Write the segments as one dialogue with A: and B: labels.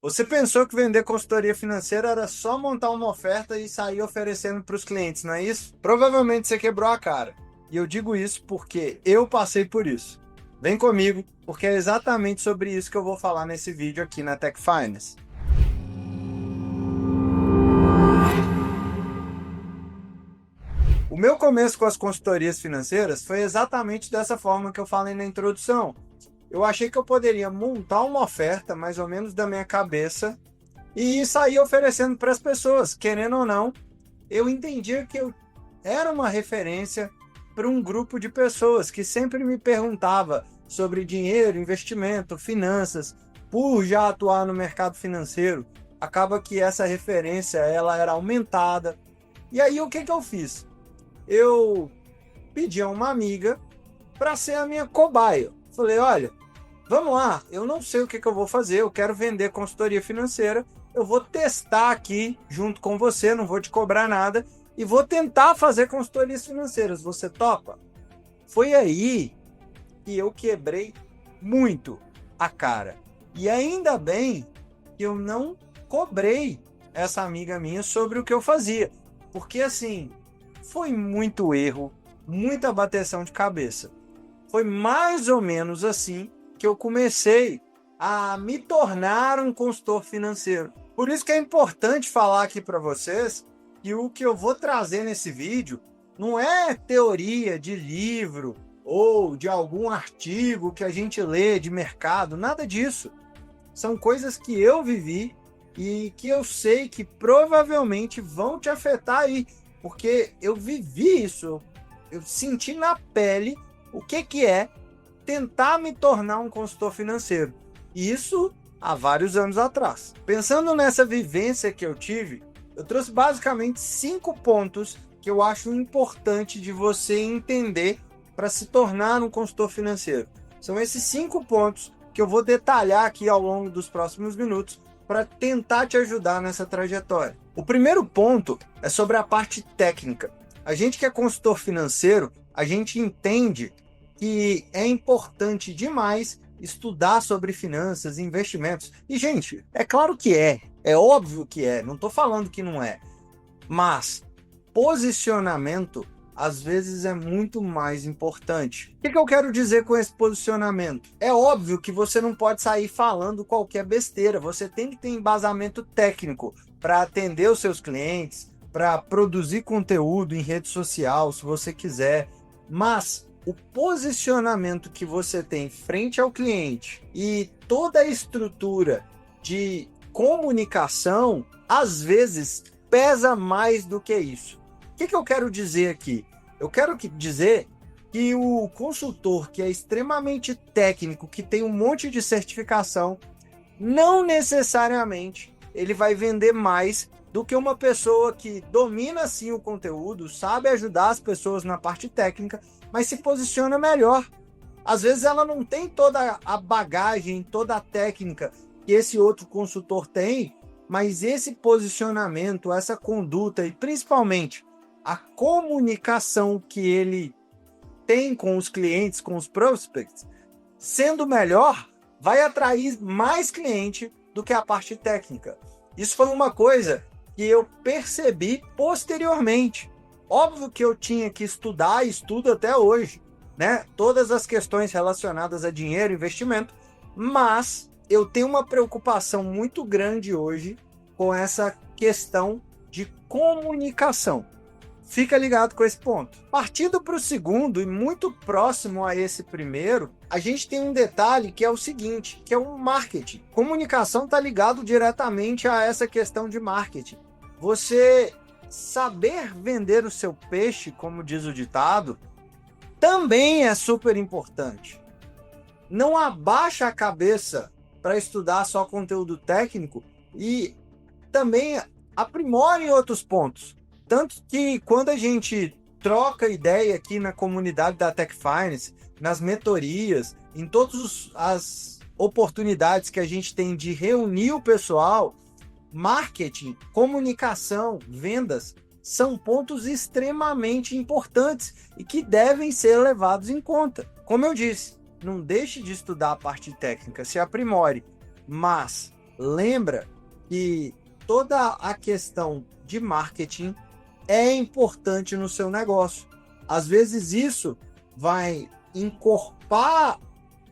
A: Você pensou que vender consultoria financeira era só montar uma oferta e sair oferecendo para os clientes, não é isso? Provavelmente você quebrou a cara. E eu digo isso porque eu passei por isso. Vem comigo, porque é exatamente sobre isso que eu vou falar nesse vídeo aqui na Tech Finance. O meu começo com as consultorias financeiras foi exatamente dessa forma que eu falei na introdução. Eu achei que eu poderia montar uma oferta mais ou menos da minha cabeça e sair oferecendo para as pessoas, querendo ou não. Eu entendia que eu era uma referência para um grupo de pessoas que sempre me perguntava sobre dinheiro, investimento, finanças. Por já atuar no mercado financeiro, acaba que essa referência ela era aumentada. E aí o que eu fiz? Eu pedi a uma amiga para ser a minha cobaia. Falei, olha, vamos lá, eu não sei o que eu vou fazer, eu quero vender consultoria financeira, eu vou testar aqui junto com você, não vou te cobrar nada, e vou tentar fazer consultorias financeiras. Você topa? Foi aí que eu quebrei muito a cara. E ainda bem que eu não cobrei essa amiga minha sobre o que eu fazia. Porque assim, foi muito erro, muita bateção de cabeça. Foi mais ou menos assim que eu comecei a me tornar um consultor financeiro. Por isso que é importante falar aqui para vocês que o que eu vou trazer nesse vídeo não é teoria de livro ou de algum artigo que a gente lê de mercado, nada disso. São coisas que eu vivi e que eu sei que provavelmente vão te afetar aí, porque eu vivi isso, eu senti na pele o que é tentar me tornar um consultor financeiro. Isso há vários anos atrás. Pensando nessa vivência que eu tive, eu trouxe basicamente 5 pontos que eu acho importante de você entender para se tornar um consultor financeiro. São esses 5 pontos que eu vou detalhar aqui ao longo dos próximos minutos para tentar te ajudar nessa trajetória. O primeiro ponto é sobre a parte técnica. A gente que é consultor financeiro, a gente entende que é importante demais estudar sobre finanças, investimentos. E, gente, é claro que é óbvio que não estou falando que não é. Mas posicionamento, às vezes, é muito mais importante. O que eu quero dizer com esse posicionamento? É óbvio que você não pode sair falando qualquer besteira, você tem que ter embasamento técnico para atender os seus clientes, para produzir conteúdo em rede social, se você quiser, mas o posicionamento que você tem frente ao cliente e toda a estrutura de comunicação, às vezes, pesa mais do que isso. O que eu quero dizer aqui? Eu quero dizer que o consultor que é extremamente técnico, que tem um monte de certificação, não necessariamente ele vai vender mais do que uma pessoa que domina sim o conteúdo, sabe ajudar as pessoas na parte técnica, mas se posiciona melhor. Às vezes ela não tem toda a bagagem, toda a técnica que esse outro consultor tem, mas esse posicionamento, essa conduta e principalmente a comunicação que ele tem com os clientes, com os prospects, sendo melhor, vai atrair mais cliente do que a parte técnica. Isso foi uma coisa que eu percebi posteriormente. Óbvio que eu tinha que estudar, estudo até hoje, né? Todas as questões relacionadas a dinheiro, investimento, mas eu tenho uma preocupação muito grande hoje com essa questão de comunicação. Fica ligado com esse ponto. Partindo para o segundo e muito próximo a esse primeiro, a gente tem um detalhe que é o seguinte, que é o marketing. Comunicação está ligado diretamente a essa questão de marketing. Você saber vender o seu peixe, como diz o ditado, também é super importante. Não abaixa a cabeça para estudar só conteúdo técnico e também aprimore em outros pontos. Tanto que quando a gente troca ideia aqui na comunidade da Tech Finance, nas mentorias, em todas as oportunidades que a gente tem de reunir o pessoal, marketing, comunicação, vendas, são pontos extremamente importantes e que devem ser levados em conta. Como eu disse, não deixe de estudar a parte técnica, se aprimore, mas lembra que toda a questão de marketing é importante no seu negócio. Às vezes isso vai encorpar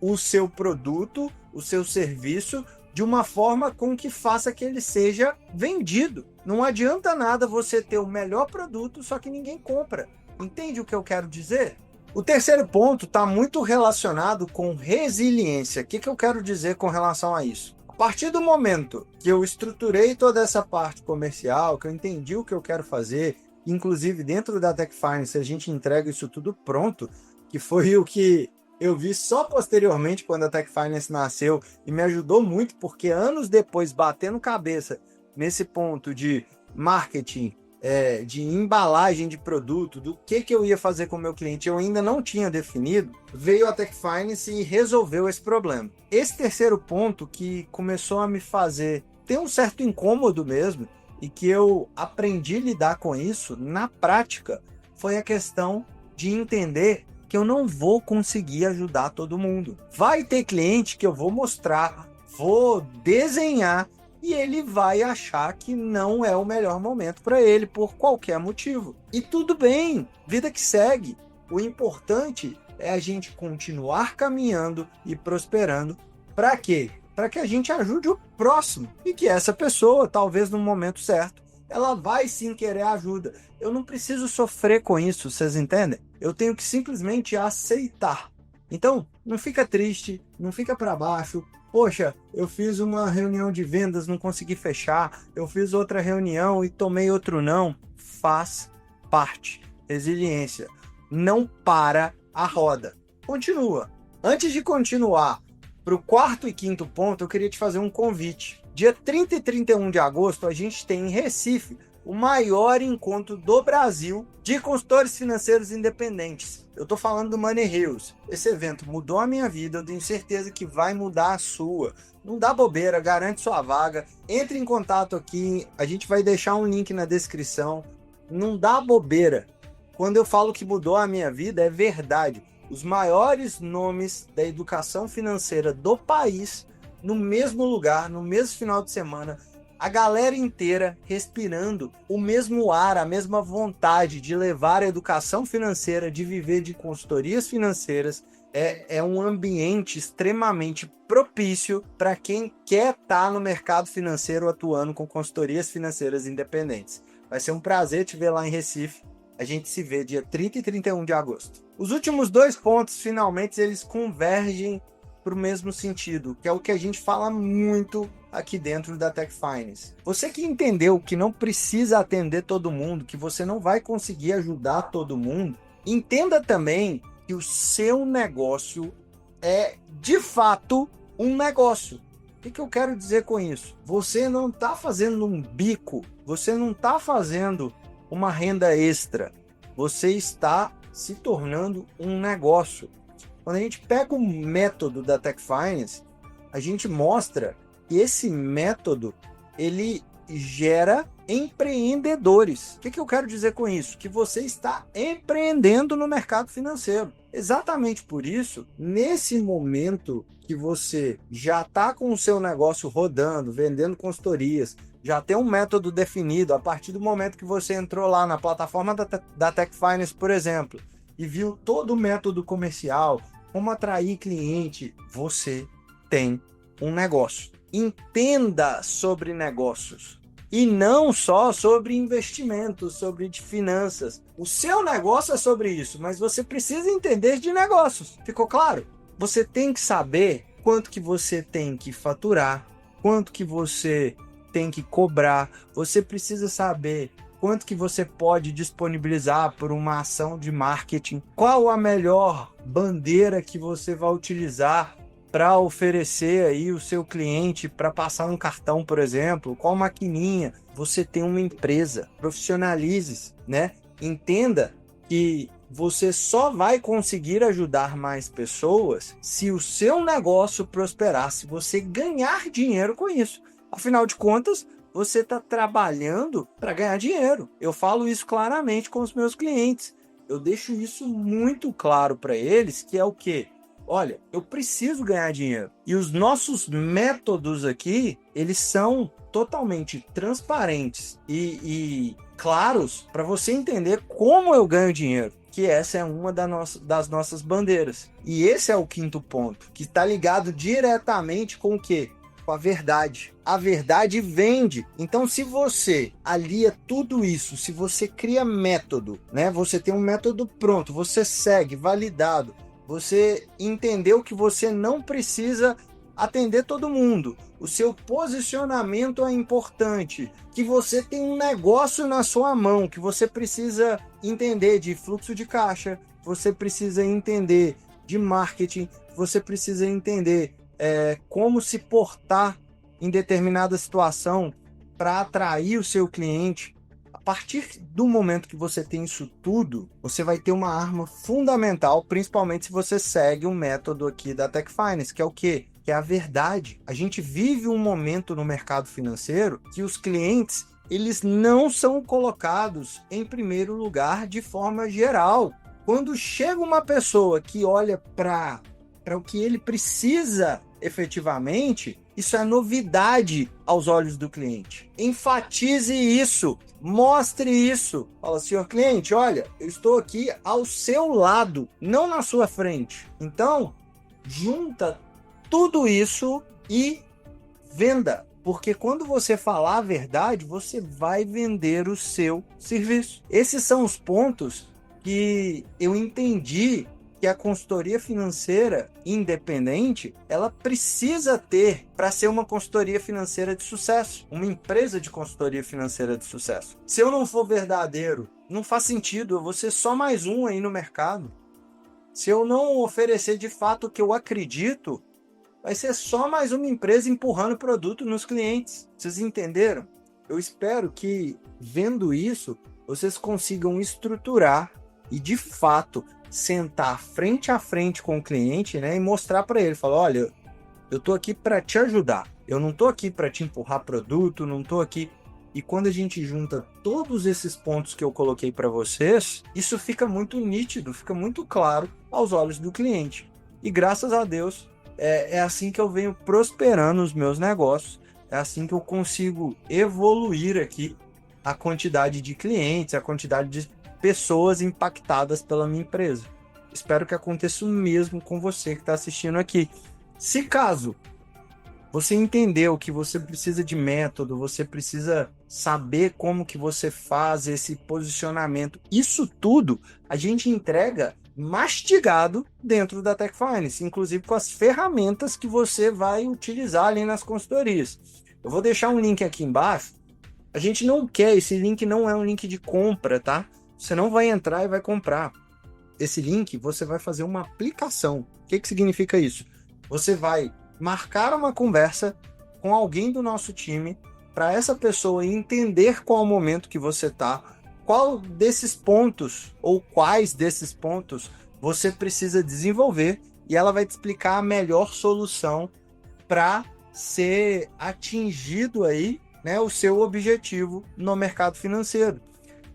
A: o seu produto, o seu serviço, de uma forma com que faça que ele seja vendido. Não adianta nada você ter o melhor produto, só que ninguém compra. Entende o que eu quero dizer? O terceiro ponto está muito relacionado com resiliência. O que eu quero dizer com relação a isso? A partir do momento que eu estruturei toda essa parte comercial, que eu entendi o que eu quero fazer, inclusive dentro da Tech Finance a gente entrega isso tudo pronto, que foi o que eu vi só posteriormente quando a Tech Finance nasceu e me ajudou muito, porque anos depois, batendo cabeça nesse ponto de marketing, de embalagem de produto, do que eu ia fazer com o meu cliente, eu ainda não tinha definido, veio a Tech Finance e resolveu esse problema. Esse terceiro ponto que começou a me fazer ter um certo incômodo mesmo, e que eu aprendi a lidar com isso na prática, foi a questão de entender que eu não vou conseguir ajudar todo mundo. Vai ter cliente que eu vou mostrar, vou desenhar, e ele vai achar que não é o melhor momento para ele por qualquer motivo. E tudo bem, vida que segue. O importante é a gente continuar caminhando e prosperando. Para quê? Para que a gente ajude o próximo e que essa pessoa, talvez no momento certo, ela vai sim querer ajuda. Eu não preciso sofrer com isso, vocês entendem? Eu tenho que simplesmente aceitar. Então, não fica triste, não fica para baixo. Poxa, eu fiz uma reunião de vendas, não consegui fechar. Eu fiz outra reunião e tomei outro não. Faz parte. Resiliência. Não para a roda. Continua. Antes de continuar para o quarto e quinto ponto, eu queria te fazer um convite. Dia 30 e 31 de agosto, a gente tem em Recife o maior encontro do Brasil de consultores financeiros independentes. Eu estou falando do Money Hills. Esse evento mudou a minha vida, eu tenho certeza que vai mudar a sua. Não dá bobeira, garante sua vaga. Entre em contato aqui, a gente vai deixar um link na descrição. Não dá bobeira. Quando eu falo que mudou a minha vida, é verdade. Os maiores nomes da educação financeira do país, no mesmo lugar, no mesmo final de semana, a galera inteira respirando o mesmo ar, a mesma vontade de levar a educação financeira, de viver de consultorias financeiras. É um ambiente extremamente propício para quem quer estar no mercado financeiro atuando com consultorias financeiras independentes. Vai ser um prazer te ver lá em Recife. A gente se vê dia 30 e 31 de agosto. Os últimos dois pontos, finalmente, eles convergem para o mesmo sentido, que é o que a gente fala muito aqui dentro da Tech Finance. Você que entendeu que não precisa atender todo mundo, que você não vai conseguir ajudar todo mundo, entenda também que o seu negócio é, de fato, um negócio. O que eu quero dizer com isso? Você não está fazendo um bico, você não está fazendo uma renda extra, você está se tornando um negócio. Quando a gente pega o método da Tech Finance, a gente mostra que esse método ele gera empreendedores. O que eu quero dizer com isso? Que você está empreendendo no mercado financeiro. Exatamente por isso, nesse momento que você já está com o seu negócio rodando, vendendo consultorias, já tem um método definido, a partir do momento que você entrou lá na plataforma da Tech Finance, por exemplo, e viu todo o método comercial, como atrair cliente, você tem um negócio. Entenda sobre negócios e não só sobre investimentos, sobre finanças. O seu negócio é sobre isso, mas você precisa entender de negócios. Ficou claro? Você tem que saber quanto que você tem que faturar, quanto que você tem que cobrar. Você precisa saber quanto que você pode disponibilizar por uma ação de marketing, qual a melhor bandeira que você vai utilizar para oferecer aí o seu cliente para passar um cartão, por exemplo, qual maquininha. Você tem uma empresa, profissionalize-se, né? Entenda que você só vai conseguir ajudar mais pessoas se o seu negócio prosperar, se você ganhar dinheiro com isso. Afinal de contas, você está trabalhando para ganhar dinheiro. Eu falo isso claramente com os meus clientes. Eu deixo isso muito claro para eles, que é o quê? olha, eu preciso ganhar dinheiro. E os nossos métodos aqui, eles são totalmente transparentes e claros para você entender como eu ganho dinheiro. Que essa é uma das nossas bandeiras. E esse é o quinto ponto, que está ligado diretamente com o quê? Com a verdade. A verdade vende. Então, se você alia tudo isso, se você cria método, né? Você tem um método pronto, você segue, validado, você entendeu que você não precisa atender todo mundo. O seu posicionamento é importante, que você tem um negócio na sua mão, que você precisa entender de fluxo de caixa, você precisa entender de marketing, você precisa entender como se portar em determinada situação para atrair o seu cliente. A partir do momento que você tem isso tudo, você vai ter uma arma fundamental, principalmente se você segue o método aqui da Tech Finance, que é o quê? Que é a verdade. A gente vive um momento no mercado financeiro que os clientes, eles não são colocados em primeiro lugar de forma geral. Quando chega uma pessoa que olha para o que ele precisa efetivamente, isso é novidade aos olhos do cliente. Enfatize isso, mostre isso. Fala, senhor cliente, olha, eu estou aqui ao seu lado, não na sua frente. Então, junta tudo isso e venda. Porque quando você falar a verdade, você vai vender o seu serviço. Esses são os pontos que eu entendi que a consultoria financeira independente, ela precisa ter para ser uma consultoria financeira de sucesso, uma empresa de consultoria financeira de sucesso. Se eu não for verdadeiro, não faz sentido, eu vou ser só mais um aí no mercado. Se eu não oferecer de fato o que eu acredito, vai ser só mais uma empresa empurrando produto nos clientes. Vocês entenderam? Eu espero que, vendo isso, vocês consigam estruturar e, de fato, sentar frente a frente com o cliente, né, e mostrar para ele, falar, olha, eu tô aqui para te ajudar. Eu não tô aqui para te empurrar produto, não tô aqui. E quando a gente junta todos esses pontos que eu coloquei para vocês, isso fica muito nítido, fica muito claro aos olhos do cliente. E graças a Deus, é assim que eu venho prosperando os meus negócios, é assim que eu consigo evoluir aqui a quantidade de clientes, a quantidade de pessoas impactadas pela minha empresa. Espero que aconteça o mesmo com você que está assistindo aqui. Se caso você entendeu que você precisa de método, você precisa saber como que você faz esse posicionamento, isso tudo a gente entrega mastigado dentro da Tech Finance, inclusive com as ferramentas que você vai utilizar ali nas consultorias. Eu vou deixar um link aqui embaixo. A gente não quer, esse link não é um link de compra, tá? Você não vai entrar e vai comprar. Esse link, você vai fazer uma aplicação. O que significa isso? Você vai marcar uma conversa com alguém do nosso time para essa pessoa entender qual o momento que você está, qual desses pontos ou quais desses pontos você precisa desenvolver e ela vai te explicar a melhor solução para ser atingido aí, né, o seu objetivo no mercado financeiro.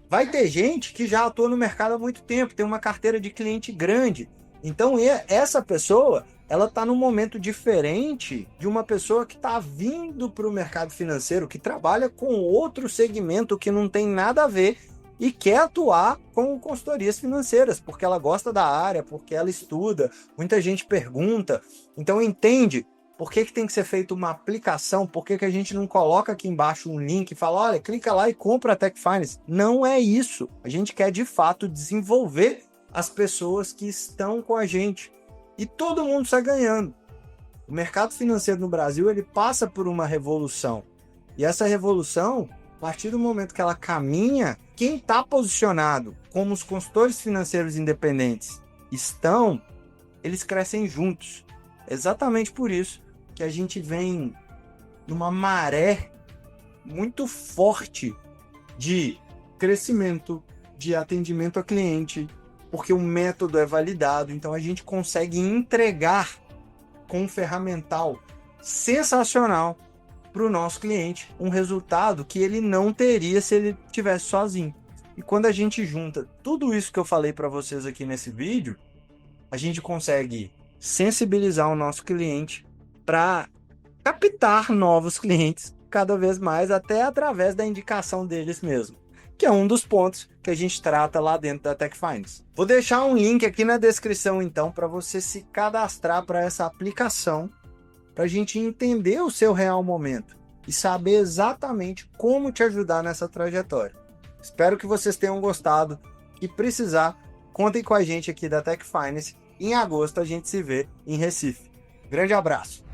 A: Vai ter gente que já atua no mercado há muito tempo, tem uma carteira de cliente grande. Então, essa pessoa, ela está num momento diferente de uma pessoa que está vindo para o mercado financeiro, que trabalha com outro segmento que não tem nada a ver e quer atuar com consultorias financeiras, porque ela gosta da área, porque ela estuda, muita gente pergunta. Então, entende por que tem que ser feita uma aplicação, por que a gente não coloca aqui embaixo um link e fala, olha, clica lá e compra a Tech Finance. Não é isso. A gente quer, de fato, desenvolver as pessoas que estão com a gente. E todo mundo está ganhando. O mercado financeiro no Brasil, ele passa por uma revolução. E essa revolução, a partir do momento que ela caminha, quem está posicionado como os consultores financeiros independentes estão, eles crescem juntos. Exatamente por isso que a gente vem numa maré muito forte de crescimento, de atendimento a cliente, porque o método é validado, então a gente consegue entregar com um ferramental sensacional para o nosso cliente um resultado que ele não teria se ele tivesse sozinho. E quando a gente junta tudo isso que eu falei para vocês aqui nesse vídeo, a gente consegue sensibilizar o nosso cliente para captar novos clientes cada vez mais, até através da indicação deles mesmo, que é um dos pontos que a gente trata lá dentro da Tech Finance. Vou deixar um link aqui na descrição então para você se cadastrar para essa aplicação, para a gente entender o seu real momento e saber exatamente como te ajudar nessa trajetória. Espero que vocês tenham gostado e precisar, contem com a gente aqui da Tech Finance. Em agosto a gente se vê em Recife. Grande abraço!